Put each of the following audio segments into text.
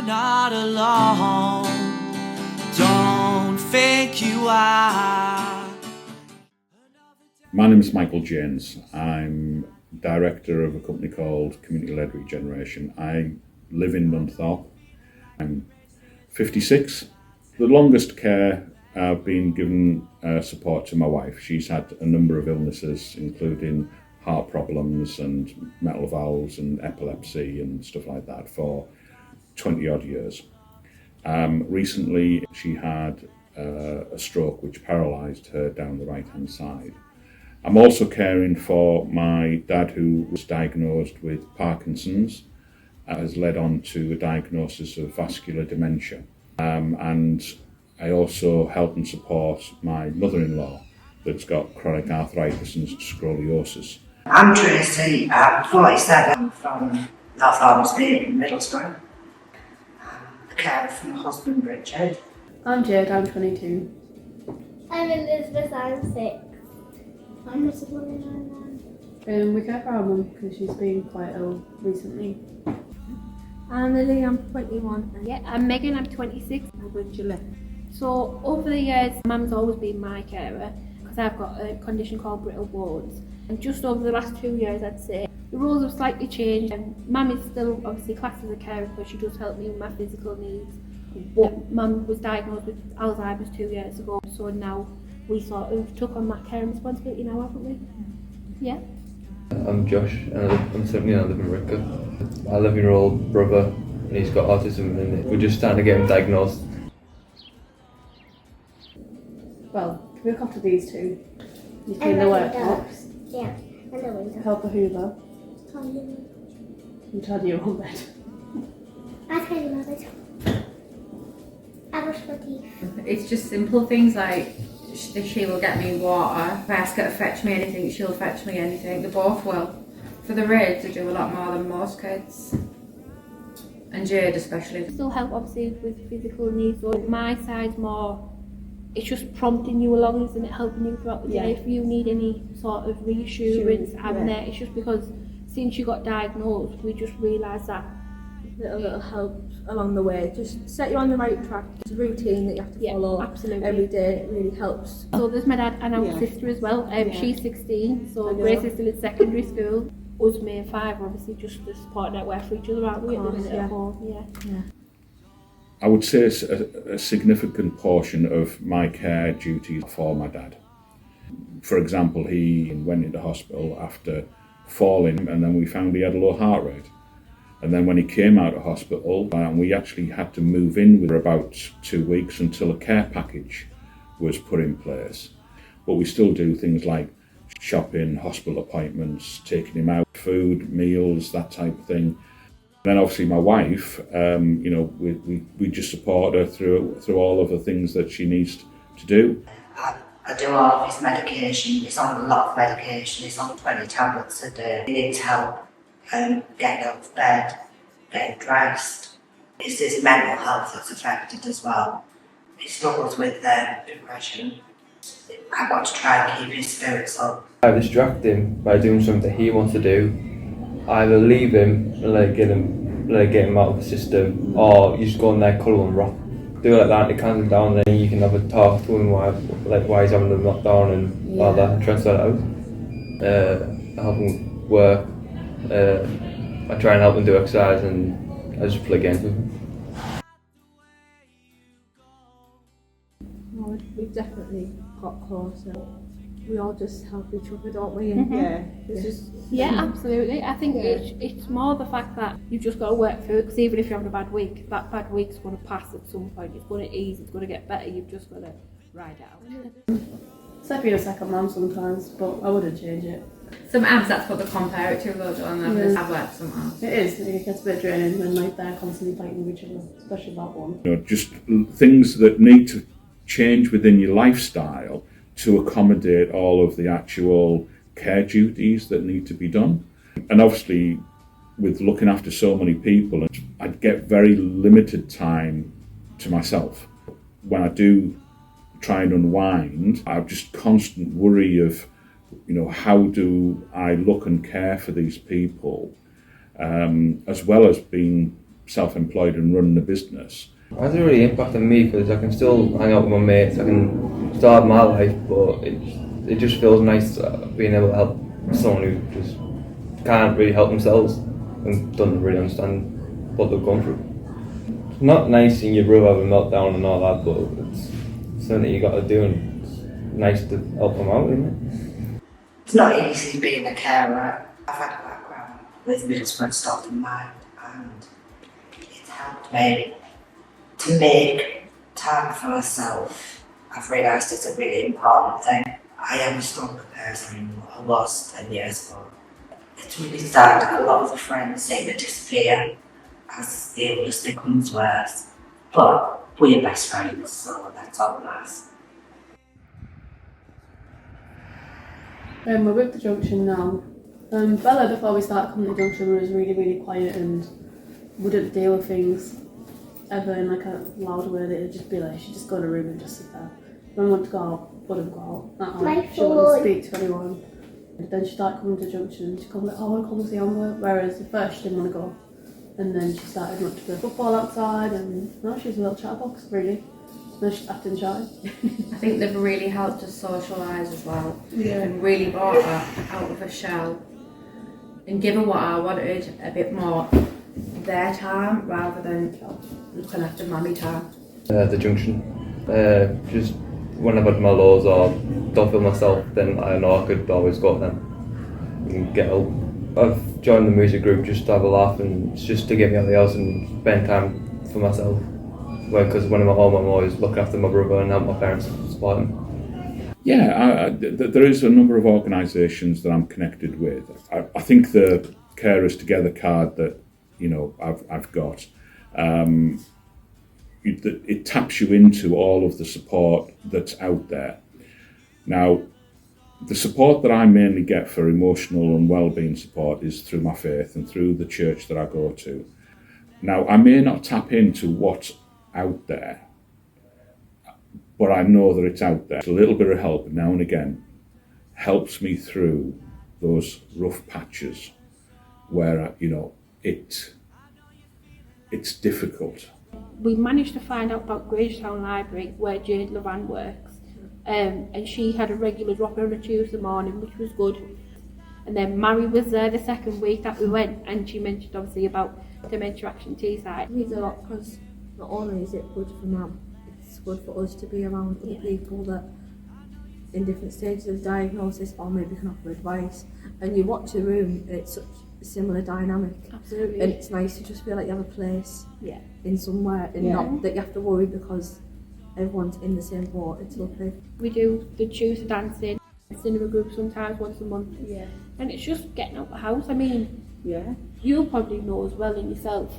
you're not alone. Don't think you are. My name is Michael James. I'm director of a company called Community-Led Regeneration. I live in Nunthorpe. I'm 56. The longest care I've been given support to my wife. She's had a number of illnesses, including heart problems and metal valves and epilepsy and stuff like that for 20 odd years. Recently she had a stroke which paralysed her down the right hand side. I'm also caring for my dad, who was diagnosed with Parkinson's, has led on to a diagnosis of vascular dementia. And I also help and support my mother-in-law that's got chronic arthritis and scoliosis. I'm Tracy, I'm 47, from North Ormsby in Middlesbrough. The carer for my husband Richard. I'm Jade, I'm 22. I'm Elizabeth, I'm 6. I'm Mrs. We care for our mum because she's been quite ill recently. I'm Lily, I'm 21. Yeah, I'm Megan, I'm 26. I'm Julie. So over the years, Mum's always been my carer because I've got a condition called brittle bones. And just over the last 2 years, I'd say, the roles have slightly changed. And Mum is still obviously classed as a carer, but she does help me with my physical needs. But Mum was diagnosed with Alzheimer's 2 years ago, so now we sort of took on that caring responsibility now, haven't we? Yeah. I'm Josh, and I'm 17 and I live in Redcar. My 11-year-old brother, he's got autism, and we're just starting to get him diagnosed. Well, can we look after these two? You clean the worktops, Yeah, and the window. help the hoover, and tidy your own bed. I tidy my bed. I brush my teeth. It's just simple things like she will get me water. If I ask her to fetch me anything, she'll fetch me anything. They both will. For the Reds, they do a lot more than most kids. And Jade especially. Still help obviously with physical needs. So my side's more, it's just prompting you along, isn't it? Helping you throughout the day. If you need any sort of reassurance, I'm there. It's just because since you got diagnosed, we just realised that Little help along the way. Just set you on the right track. It's a routine that you have to follow every day. It really helps. So there's my dad and our sister as well. She's 16, so Grace is still in secondary school. Us, me and 5, obviously just the support network for each other, aren't we? At the minute at home, I would say a significant portion of my care duties for my dad. For example, he went into hospital after falling, and then we found he had a low heart rate. And then when he came out of hospital, we actually had to move in for about 2 weeks until a care package was put in place. But we still do things like shopping, hospital appointments, taking him out, food, meals, that type of thing. Then obviously my wife, we just support her through all of the things that she needs to do. I do all of his medication. He's on a lot of medication. He's on 20 tablets a day. He needs help getting out of bed, getting dressed. It's his mental health that's affected as well. He struggles with depression. I want to try and keep his spirits up. I distract him by doing something that he wants to do. Either leave him and let get him out of the system, or you just go in there, cuddle and rock. Do it like that, and it calms him down, and then you can have a talk to him why he's having a knockdown and all that, try and sort it out. I help him work. I try and help him do exercise, and I just play games with him. We've definitely got closer. We all just help each other, don't we? And absolutely. I think it's more the fact that you've just got to work through it, because even if you're having a bad week, that bad week's going to pass at some point. It's going to ease, it's going to get better. You've just got to ride it out. It's like being a second mum sometimes, but I wouldn't change it. sometimes that's what they compare it to, though, don't they? I've worked sometimes. It is. It gets a bit draining when like they're constantly fighting with each other, especially that one. Just things that need to change within your lifestyle to accommodate all of the actual care duties that need to be done. And obviously, with looking after so many people, I'd get very limited time to myself. When I do try and unwind, I have just constant worry of, how do I look and care for these people, as well as being self-employed and running a business. It hasn't really impacted me because I can still hang out with my mates, I can still have my life, but it just feels nice being able to help someone who just can't really help themselves and doesn't really understand what they've gone through. It's not nice seeing your brother have a meltdown and all that, but it's something that you got to do, and it's nice to help them out, isn't it? It's not easy being a carer. I've had a background with Middlesbrough Stock in mind, and it's helped me to make time for myself. I've realised it's a really important thing. I am a stronger person than I was 10 years ago. It's really sad that a lot of the friends seem to disappear as the illness becomes worse. But we're best friends, so that's all that matters. We're with the junction now. Bella, before we started coming to the junction, was really, really quiet and wouldn't deal with things ever in like a loud way. It'd just be like, she'd just go in a room and just sit there. When I wanted to go out, wouldn't go out. She wouldn't speak to anyone. And then she started coming to the junction and she'd come like, oh, I want to come and see Amber. Whereas at first she didn't want to go. And then she started wanting to play football outside, and now she's a little chatterbox, really. Now she's acting shy. I think they've really helped us socialise as well. Yeah. And really brought her out of her shell and give her what I wanted, a bit more their time rather than looking after mummy time. The junction. Just when I've had my lows or don't feel myself, then I know I could always go to them and get help. I've joined the music group just to have a laugh and just to get me out of the house and spend time for myself. Because when I'm at home, I'm always looking after my brother and help my parents support them. Yeah, there is a number of organisations that I'm connected with. I think the Carers Together card that I've got, it taps you into all of the support that's out there. Now, the support that I mainly get for emotional and well-being support is through my faith and through the church that I go to. Now, I may not tap into what's out there, but I know that it's out there. A little bit of help now and again helps me through those rough patches where, it's difficult. We managed to find out about Grangetown Library, where Jade Levan works. And she had a regular drop on a Tuesday morning, which was good. And then Mary was there the second week that we went, and she mentioned obviously about Dementia Action Teesside. It means a lot because not only is it good for Mum, it's good for us to be around other people that in different stages of diagnosis or maybe can offer advice. And you watch the room and it's such a similar dynamic. Absolutely. And it's nice to just feel like you have a place in somewhere and not that you have to worry because everyone's in the same boat. It's lovely. We do the Tuesday dancing, cinema group sometimes once a month. Yeah. And it's just getting out the house. I mean, you'll probably know as well in yourself.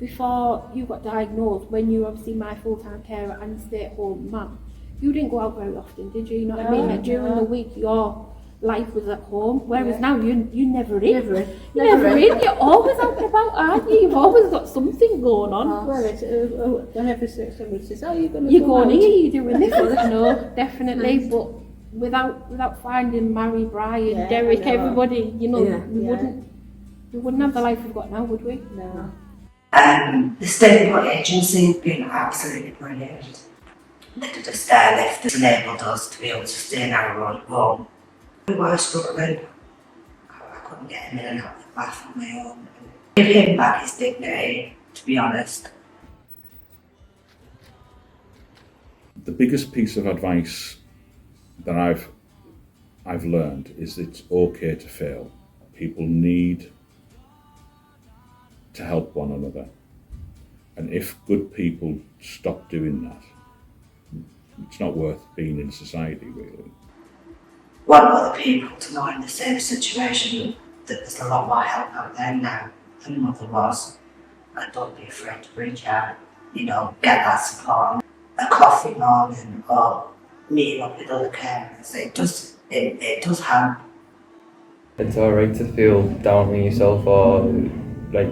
Before you got diagnosed, when you were obviously my full-time carer and stay-at-home mum, you didn't go out very often, did you? You know what I mean? Like during the week, your life was at home, whereas now you never in. You're never in. You're always out and about, aren't you? You've always got something going on. Whenever somebody says, oh, you're going here, you're doing this. No, definitely. But without finding Mary, Brian, Derek, everybody, we wouldn't have the life we've got now, would we? No. The Stay Put agency has been absolutely brilliant. They did a stair lift that enabled us to be able to stay in our own home. We were struggling. I couldn't get him in and out of the bath on my own. Give him back his dignity, to be honest. The biggest piece of advice that I've learned is it's okay to fail. People need to help one another. And if good people stop doing that, it's not worth being in society, really. Want other people to know in the same situation that there's a lot more help out there now than there was. And don't be afraid to reach out, get that support. A coffee morning or meeting up with other carers, it does help. It's alright to feel down on yourself or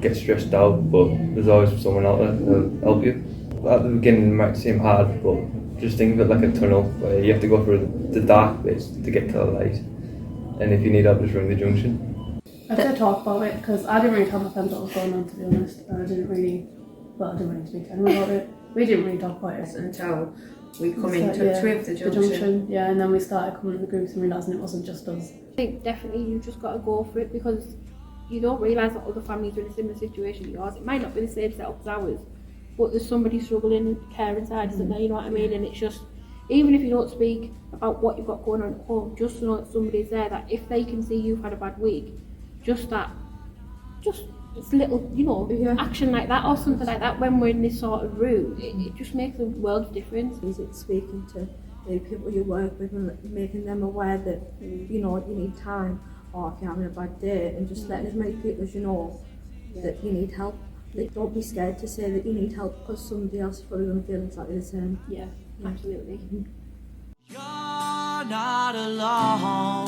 get stressed out, but there's always someone out there to help you. At the beginning it might seem hard, but just think of it like a tunnel where you have to go through the dark bits to get to the light. And if you need help, just ring the junction. I did talk about it because I didn't really tell my friends what was going on, to be honest. And I didn't really speak to anyone about it. We didn't really talk about it Until we come in touch with the junction. Yeah, and then we started coming to the groups and realising it wasn't just us. I think definitely you just got to go for it because you don't realise that other families are in a similar situation to yours. It might not be the same setup as ours, but there's somebody struggling care inside, isn't there? You know what I mean? And it's just, even if you don't speak about what you've got going on at home, just to know that somebody's there, that if they can see you've had a bad week, just it's little, you know, action like that or something like that when we're in this sort of room, it just makes a world of difference. Is it speaking to the people you work with and making them aware that, you know, you need time, or if you're having a bad day, and just letting as many people as you know that you need help. Like, don't be scared to say that you need help because somebody else is probably going to feel exactly the same. Yeah, absolutely. You're not alone.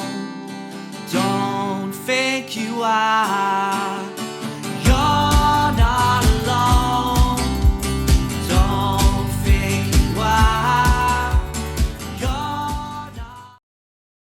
Don't think you are.